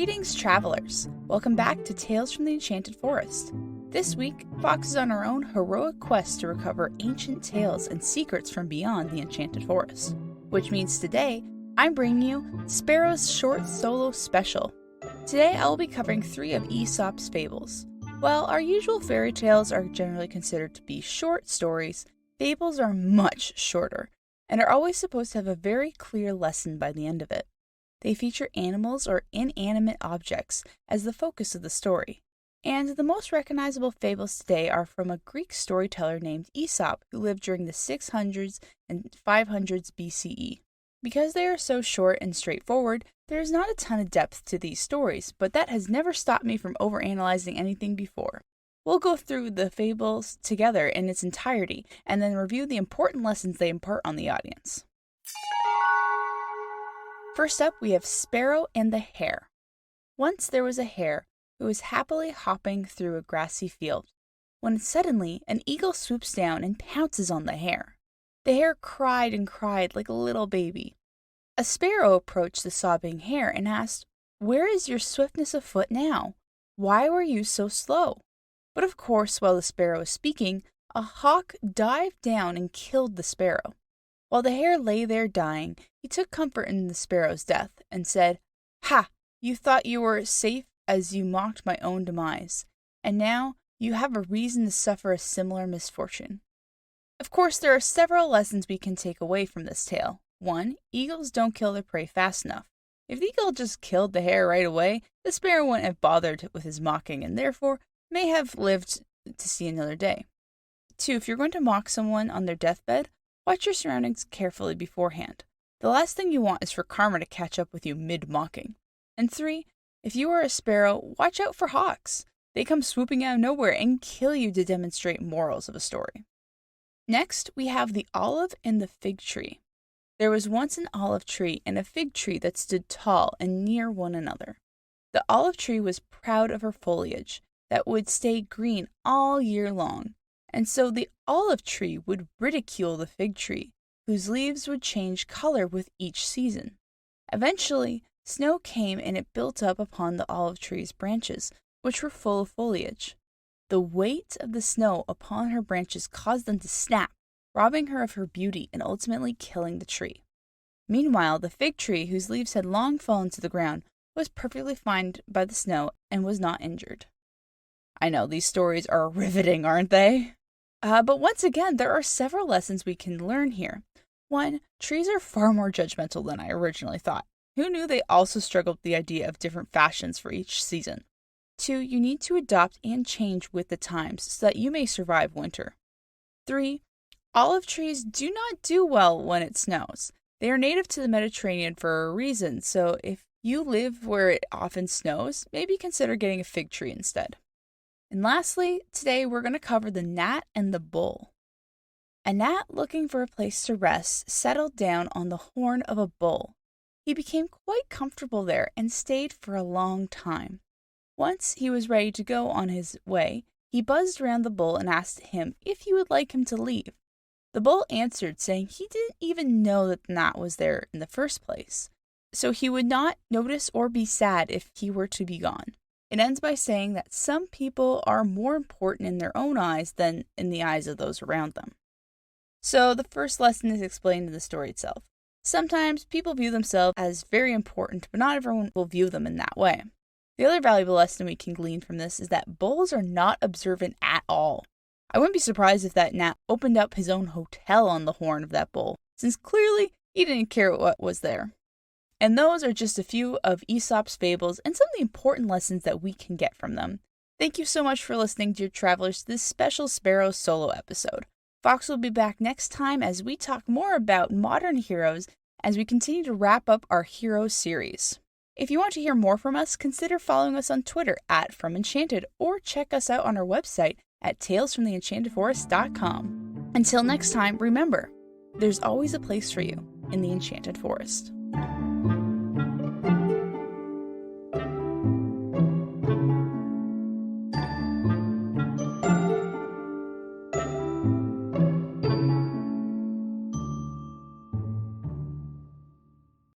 Greetings, travelers! Welcome back to Tales from the Enchanted Forest. This week, Fox is on her own heroic quest to recover ancient tales and secrets from beyond the Enchanted Forest. Which means today, I'm bringing you Sparrow's short solo special. Today, I will be covering 3 of Aesop's fables. While our usual fairy tales are generally considered to be short stories, fables are much shorter, and are always supposed to have a very clear lesson by the end of it. They feature animals or inanimate objects as the focus of the story. And the most recognizable fables today are from a Greek storyteller named Aesop, who lived during the 600s and 500s BCE. Because they are so short and straightforward, there is not a ton of depth to these stories, but that has never stopped me from overanalyzing anything before. We'll go through the fables together in its entirety, and then review the important lessons they impart on the audience. First up, we have Sparrow and the Hare. Once there was a hare who was happily hopping through a grassy field, when suddenly an eagle swoops down and pounces on the hare. The hare cried and cried like a little baby. A sparrow approached the sobbing hare and asked, "Where is your swiftness of foot now? Why were you so slow?" But of course, while the sparrow was speaking, a hawk dived down and killed the sparrow. While the hare lay there dying, he took comfort in the sparrow's death and said, "Ha! You thought you were safe as you mocked my own demise, and now you have a reason to suffer a similar misfortune." Of course, there are several lessons we can take away from this tale. 1. Eagles don't kill their prey fast enough. If the eagle just killed the hare right away, the sparrow wouldn't have bothered with his mocking and therefore may have lived to see another day. 2. If you're going to mock someone on their deathbed, watch your surroundings carefully beforehand. The last thing you want is for karma to catch up with you mid-mocking. And 3. If you are a sparrow, watch out for hawks. They come swooping out of nowhere and kill you to demonstrate morals of a story. Next, we have the olive and the fig tree. There was once an olive tree and a fig tree that stood tall and near one another. The olive tree was proud of her foliage that would stay green all year long, and so the olive tree would ridicule the fig tree, whose leaves would change color with each season. Eventually, snow came and it built up upon the olive tree's branches, which were full of foliage. The weight of the snow upon her branches caused them to snap, robbing her of her beauty and ultimately killing the tree. Meanwhile, the fig tree, whose leaves had long fallen to the ground, was perfectly fine by the snow and was not injured. I know, these stories are riveting, aren't they? But once again, there are several lessons we can learn here. 1. Trees are far more judgmental than I originally thought. Who knew they also struggled with the idea of different fashions for each season? 2. You need to adopt and change with the times so that you may survive winter. 3. Olive trees do not do well when it snows. They are native to the Mediterranean for a reason, so if you live where it often snows, maybe consider getting a fig tree instead. And lastly, today we're going to cover the gnat and the bull. A gnat, looking for a place to rest, settled down on the horn of a bull. He became quite comfortable there and stayed for a long time. Once he was ready to go on his way, he buzzed around the bull and asked him if he would like him to leave. The bull answered, saying he didn't even know that the gnat was there in the first place, so he would not notice or be sad if he were to be gone. It ends by saying that some people are more important in their own eyes than in the eyes of those around them. So the first lesson is explained in the story itself. Sometimes people view themselves as very important, but not everyone will view them in that way. The other valuable lesson we can glean from this is that bulls are not observant at all. I wouldn't be surprised if that gnat opened up his own hotel on the horn of that bull, since clearly he didn't care what was there. And those are just a few of Aesop's fables and some of the important lessons that we can get from them. Thank you so much for listening, dear travelers, to this special Sparrow solo episode. Fox will be back next time as we talk more about modern heroes as we continue to wrap up our hero series. If you want to hear more from us, consider following us on Twitter @FromEnchanted or check us out on our website at talesfromtheenchantedforest.com. Until next time, remember, there's always a place for you in the Enchanted Forest.